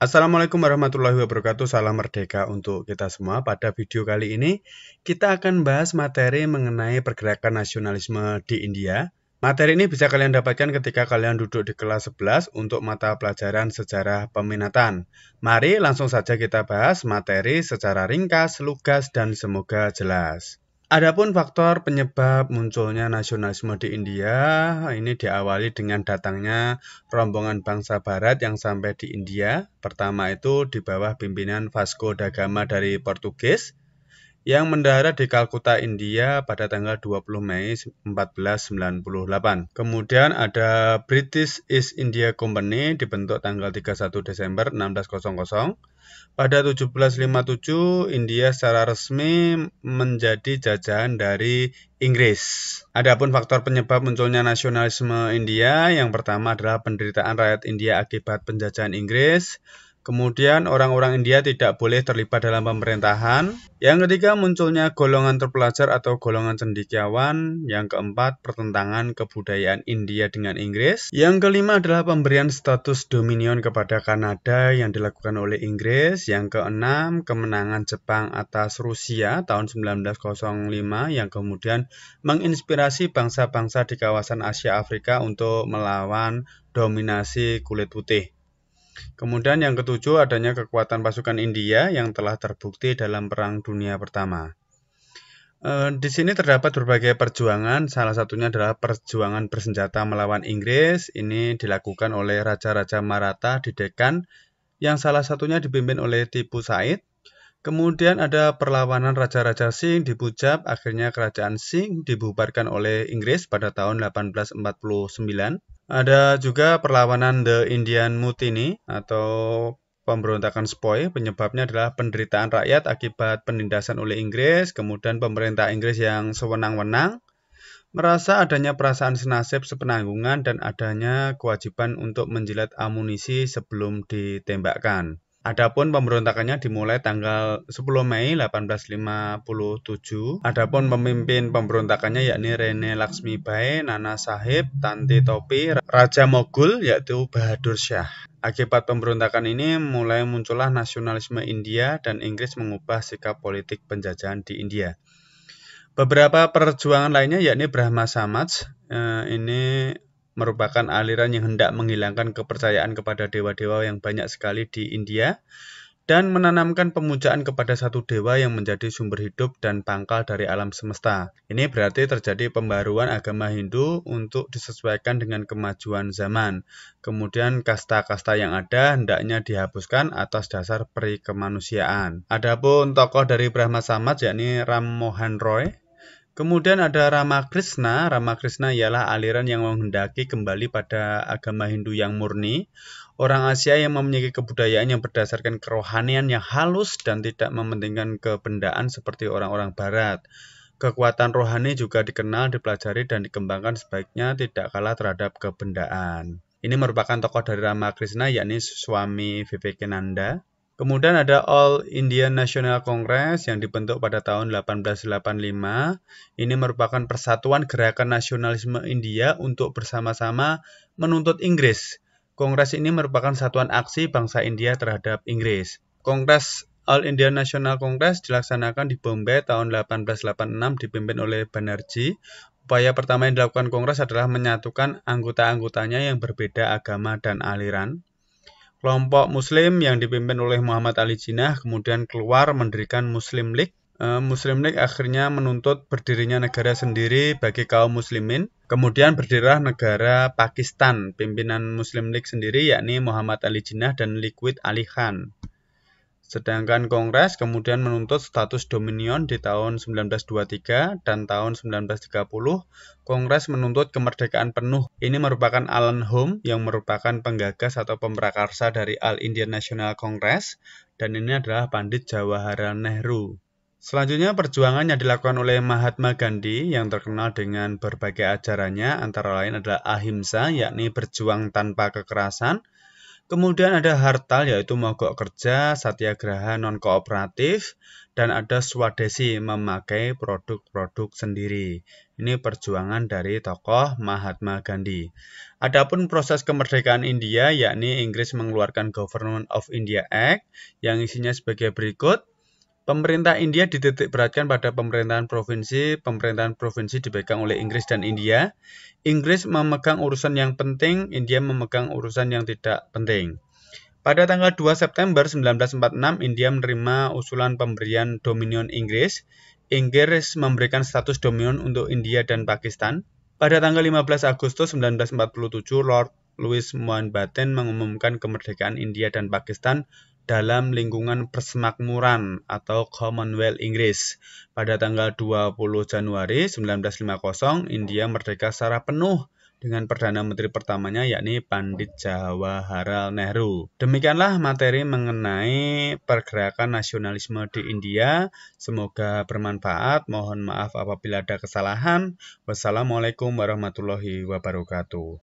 Assalamualaikum warahmatullahi wabarakatuh, salam merdeka untuk kita semua. Pada video kali ini, kita akan bahas materi mengenai pergerakan nasionalisme di India. Materi ini bisa kalian dapatkan ketika kalian duduk di kelas 11 untuk mata pelajaran sejarah peminatan. Mari langsung saja kita bahas materi secara ringkas, lugas, dan semoga jelas. Adapun faktor penyebab munculnya nasionalisme di India, ini diawali dengan datangnya rombongan bangsa barat yang sampai di India. Pertama itu di bawah pimpinan Vasco da Gama dari Portugis, yang mendarat di Kalkuta, India pada tanggal 20 Mei 1498. Kemudian ada British East India Company dibentuk tanggal 31 Desember 1600. Pada 1757, India secara resmi menjadi jajahan dari Inggris. Adapun faktor penyebab munculnya nasionalisme India, yang pertama adalah penderitaan rakyat India akibat penjajahan Inggris. Kemudian orang-orang India tidak boleh terlibat dalam pemerintahan. Yang ketiga, munculnya golongan terpelajar atau golongan cendekiawan. Yang keempat, pertentangan kebudayaan India dengan Inggris. Yang kelima adalah pemberian status dominion kepada Kanada yang dilakukan oleh Inggris. Yang keenam, kemenangan Jepang atas Rusia tahun 1905 yang kemudian menginspirasi bangsa-bangsa di kawasan Asia Afrika untuk melawan dominasi kulit putih. Kemudian yang ketujuh, adanya kekuatan pasukan India yang telah terbukti dalam Perang Dunia Pertama. Di sini terdapat berbagai perjuangan, salah satunya adalah perjuangan bersenjata melawan Inggris. Ini dilakukan oleh Raja-Raja Maratha di Deccan, yang salah satunya dipimpin oleh Tipu Said. Kemudian ada perlawanan Raja-Raja Singh di Punjab, akhirnya kerajaan Singh dibubarkan oleh Inggris pada tahun 1849. Ada juga perlawanan The Indian Mutiny atau pemberontakan Sepoy. Penyebabnya adalah penderitaan rakyat akibat penindasan oleh Inggris, kemudian pemerintah Inggris yang sewenang-wenang merasa adanya perasaan senasib sepenanggungan dan adanya kewajiban untuk menjilat amunisi sebelum ditembakkan. Adapun pemberontakannya dimulai tanggal 10 Mei 1857. Adapun pemimpin pemberontakannya yakni Rene Laxmi Bai, Nana Sahib, Tanti Topi, Raja Moghul yaitu Bahadur Shah. Akibat pemberontakan ini mulai muncullah nasionalisme India dan Inggris mengubah sikap politik penjajahan di India. Beberapa perjuangan lainnya yakni Brahma Samaj, ini merupakan aliran yang hendak menghilangkan kepercayaan kepada dewa-dewa yang banyak sekali di India dan menanamkan pemujaan kepada satu dewa yang menjadi sumber hidup dan pangkal dari alam semesta. Ini berarti terjadi pembaruan agama Hindu untuk disesuaikan dengan kemajuan zaman. Kemudian kasta-kasta yang ada hendaknya dihapuskan atas dasar peri kemanusiaan. Adapun tokoh dari Brahma Samaj yakni Ram Mohan Roy. Kemudian ada Ramakrishna. Ramakrishna ialah aliran yang menghendaki kembali pada agama Hindu yang murni. Orang Asia yang memiliki kebudayaan yang berdasarkan kerohanian yang halus dan tidak mementingkan kebendaan seperti orang-orang Barat. Kekuatan rohani juga dikenal, dipelajari, dan dikembangkan sebaiknya tidak kalah terhadap kebendaan. Ini merupakan tokoh dari Ramakrishna yakni Swami Vivekananda. Kemudian ada All Indian National Congress yang dibentuk pada tahun 1885. Ini merupakan persatuan gerakan nasionalisme India untuk bersama-sama menuntut Inggris. Kongres ini merupakan satuan aksi bangsa India terhadap Inggris. Kongres All Indian National Congress dilaksanakan di Bombay tahun 1886 dipimpin oleh Banerjee. Upaya pertama yang dilakukan Kongres adalah menyatukan anggota-anggotanya yang berbeda agama dan aliran. Kelompok Muslim yang dipimpin oleh Muhammad Ali Jinnah kemudian keluar mendirikan Muslim League. Muslim League akhirnya menuntut berdirinya negara sendiri bagi kaum muslimin. Kemudian berdirilah negara Pakistan. Pimpinan Muslim League sendiri yakni Muhammad Ali Jinnah dan Liquid Ali Khan. Sedangkan Kongres kemudian menuntut status dominion di tahun 1923 dan tahun 1930. Kongres menuntut kemerdekaan penuh. Ini merupakan Alan Home yang merupakan penggagas atau pemprakarsa dari All Indian National Congress dan ini adalah Pandit Jawaharlal Nehru. Selanjutnya perjuangan yang dilakukan oleh Mahatma Gandhi yang terkenal dengan berbagai ajarannya antara lain adalah ahimsa yakni berjuang tanpa kekerasan. Kemudian ada Hartal yaitu mogok kerja, satyagraha non-kooperatif, dan ada Swadesi memakai produk-produk sendiri. Ini perjuangan dari tokoh Mahatma Gandhi. Adapun proses kemerdekaan India yakni Inggris mengeluarkan Government of India Act yang isinya sebagai berikut. Pemerintah India dititikberatkan pada pemerintahan provinsi dipegang oleh Inggris dan India. Inggris memegang urusan yang penting, India memegang urusan yang tidak penting. Pada tanggal 2 September 1946, India menerima usulan pemberian dominion Inggris. Inggris memberikan status dominion untuk India dan Pakistan. Pada tanggal 15 Agustus 1947, Lord Louis Mountbatten mengumumkan kemerdekaan India dan Pakistan dalam lingkungan persemakmuran atau Commonwealth Inggris. Pada tanggal 20 Januari 1950, India merdeka secara penuh dengan Perdana Menteri pertamanya yakni Pandit Jawaharlal Nehru. Demikianlah materi mengenai pergerakan nasionalisme di India. Semoga bermanfaat. Mohon maaf apabila ada kesalahan. Wassalamualaikum warahmatullahi wabarakatuh.